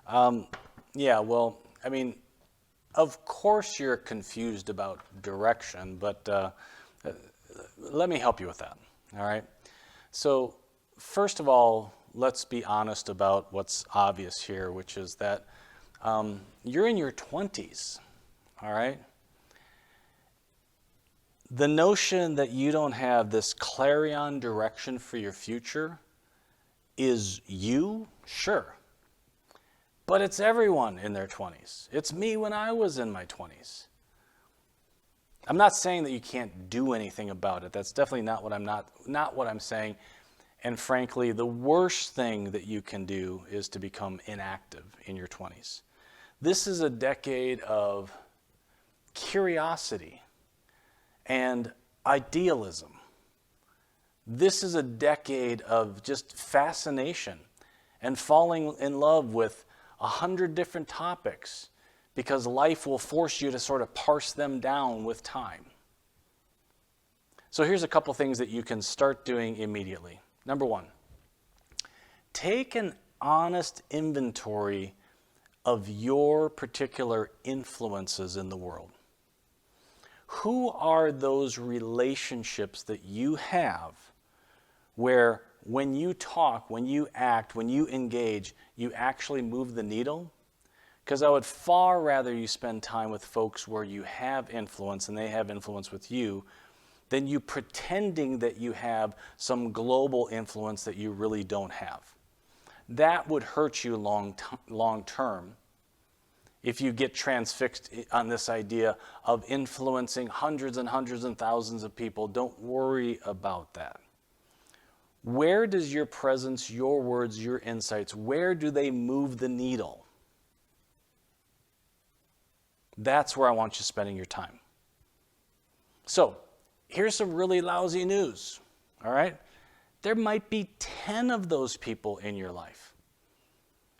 Yeah, well, I mean, of course you're confused about direction, but let me help you with that, all right? So, first of all, let's be honest about what's obvious here, which is that you're in your 20s, all right? The notion that you don't have this clarion direction for your future is you, sure. But it's everyone in their 20s. It's me when I was in my 20s. I'm not saying that you can't do anything about it. That's definitely not what I'm saying. And frankly, the worst thing that you can do is to become inactive in your 20s. This is a decade of curiosity and idealism. This is a decade of just fascination and falling in love with 100 different topics because life will force you to sort of parse them down with time. So here's a couple things that you can start doing immediately. Number one, take an honest inventory of your particular influences in the world. Who are those relationships that you have where when you talk, when you act, when you engage, you actually move the needle? Because I would far rather you spend time with folks where you have influence and they have influence with you than you pretending that you have some global influence that you really don't have. That would hurt you long term if you get transfixed on this idea of influencing hundreds and hundreds and thousands of people. Don't worry about that. Where does your presence, your words, your insights, where do they move the needle? That's where I want you spending your time. So, here's some really lousy news, all right? There might be 10 of those people in your life.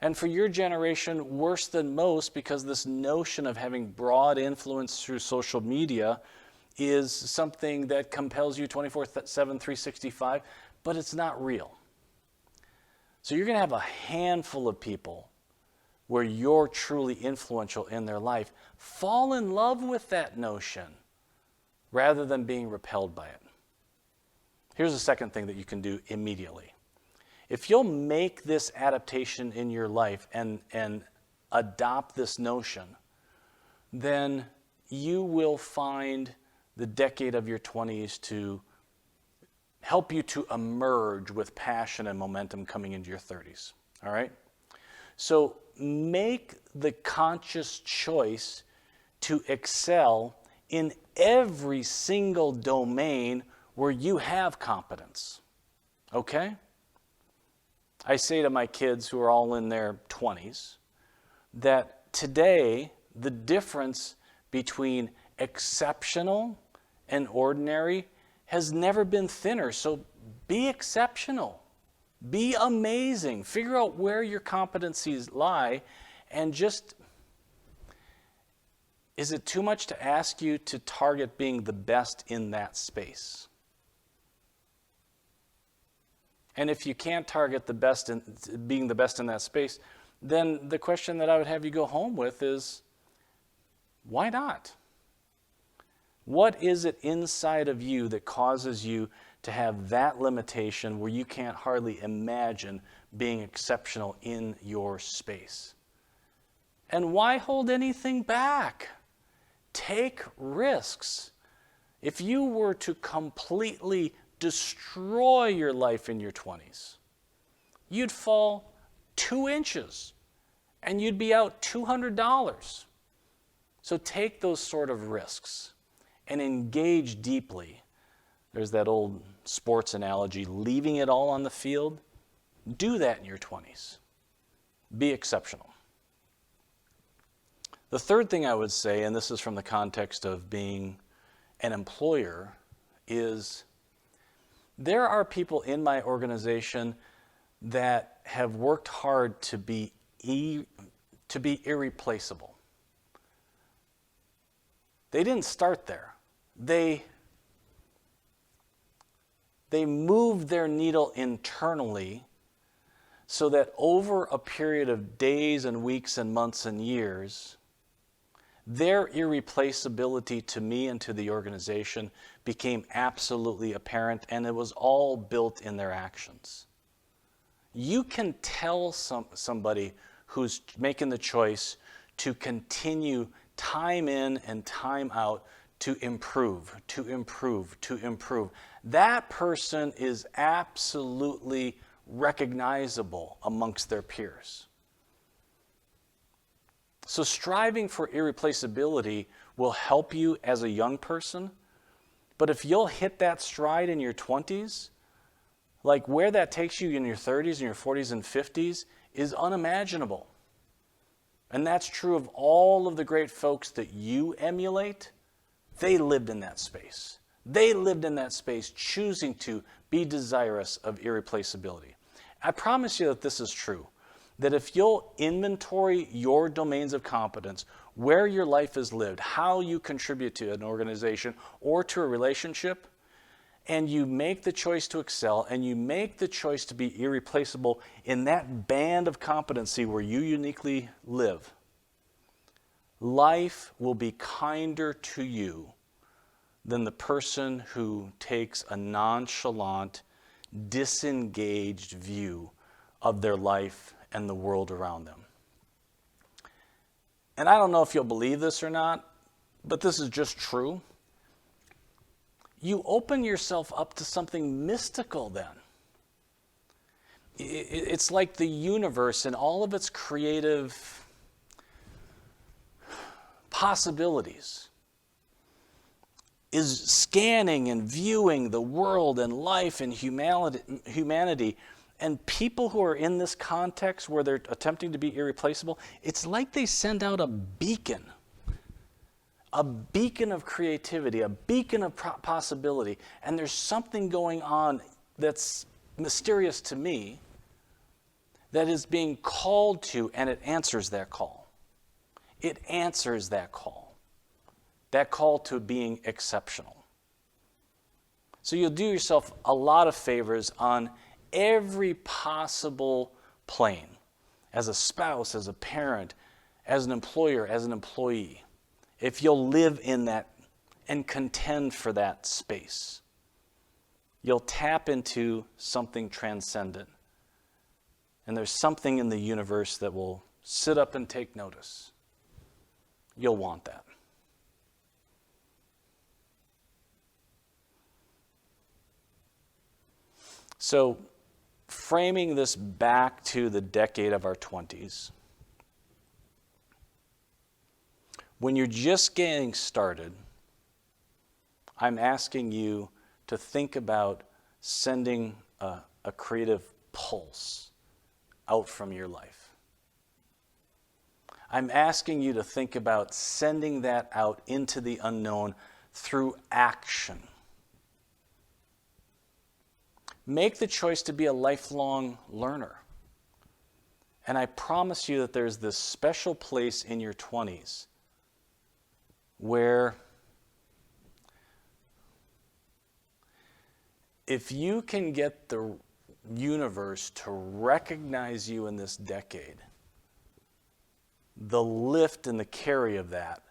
And for your generation, worse than most, because this notion of having broad influence through social media is something that compels you 24/7, 365, but it's not real. So you're going to have a handful of people where you're truly influential in their life. Fall in love with that notion rather than being repelled by it. Here's the second thing that you can do immediately. If you'll make this adaptation in your life and adopt this notion, then you will find the decade of your 20s to help you to emerge with passion and momentum coming into your 30s. All right? So make the conscious choice to excel in every single domain where you have competence. Okay? I say to my kids who are all in their 20s that today the difference between exceptional and ordinary has never been thinner. So be exceptional. Be amazing. Figure out where your competencies lie and just, is it too much to ask you to target being the best in that space? And if you can't target the best in being the best in that space, then the question that I would have you go home with is, why not? What is it inside of you that causes you to have that limitation where you can't hardly imagine being exceptional in your space? And why hold anything back? Take risks. If you were to completely destroy your life in your 20s, you'd fall 2 inches and you'd be out $200. So take those sort of risks and engage deeply. There's that old sports analogy, leaving it all on the field. Do that in your 20s. Be exceptional. The third thing I would say, and this is from the context of being an employer, is there are people in my organization that have worked hard to be irreplaceable. They didn't start there. They moved their needle internally so that over a period of days and weeks and months and years, their irreplaceability to me and to the organization became absolutely apparent, and it was all built in their actions. You can tell somebody who's making the choice to continue time in and time out to improve, to improve, to improve. That person is absolutely recognizable amongst their peers. So striving for irreplaceability will help you as a young person, but if you'll hit that stride in your 20s, like where that takes you in your 30s and your 40s and 50s is unimaginable. And that's true of all of the great folks that you emulate. They lived in that space. They lived in that space choosing to be desirous of irreplaceability. I promise you that this is true, that if you'll inventory your domains of competence, where your life is lived, how you contribute to an organization or to a relationship, and you make the choice to excel, and you make the choice to be irreplaceable in that band of competency where you uniquely live, life will be kinder to you than the person who takes a nonchalant, disengaged view of their life and the world around them. And I don't know if you'll believe this or not, but this is just true. You open yourself up to something mystical then. It's like the universe and all of its creative possibilities is scanning and viewing the world and life and humanity. And people who are in this context where they're attempting to be irreplaceable, it's like they send out a beacon of creativity, a beacon of possibility. And there's something going on that's mysterious to me that is being called to, and it answers that call. It answers that call to being exceptional. So you'll do yourself a lot of favors on every possible plane, as a spouse, as a parent, as an employer, as an employee, if you'll live in that and contend for that space. You'll tap into something transcendent. And there's something in the universe that will sit up and take notice. You'll want that. So, framing this back to the decade of our 20s, when you're just getting started, I'm asking you to think about sending a creative pulse out from your life. I'm asking you to think about sending that out into the unknown through action. Make the choice to be a lifelong learner. And I promise you that there's this special place in your 20s where if you can get the universe to recognize you in this decade, the lift and the carry of that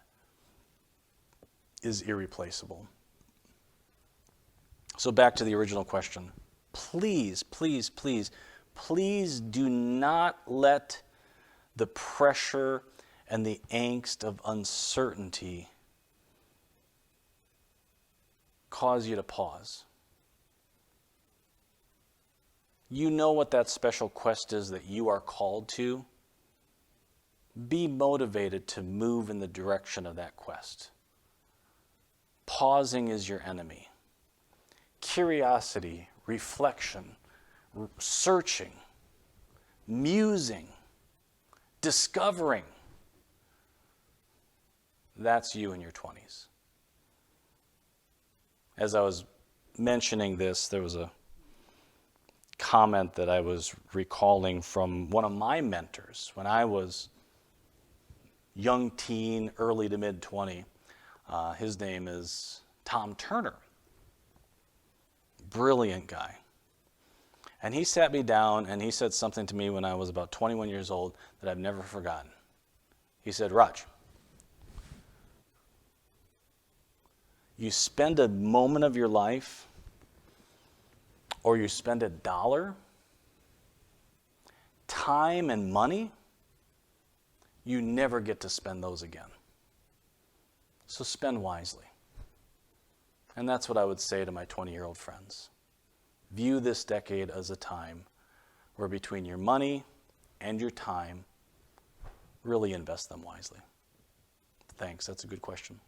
is irreplaceable. So back to the original question. Please, please, please, please do not let the pressure and the angst of uncertainty cause you to pause. You know what that special quest is that you are called to. Be motivated to move in the direction of that quest. Pausing is your enemy. Curiosity, reflection, searching, musing, discovering. That's you in your 20s. As I was mentioning this, there was a comment that I was recalling from one of my mentors when I was young teen, early to mid 20. His name is Tom Turner. Brilliant guy. And he sat me down and he said something to me when I was about 21 years old that I've never forgotten. He said, Raj, you spend a moment of your life, or you spend $1, time and money, you never get to spend those again. So spend wisely. And that's what I would say to my 20-year-old friends. View this decade as a time where between your money and your time, really invest them wisely. Thanks, that's a good question.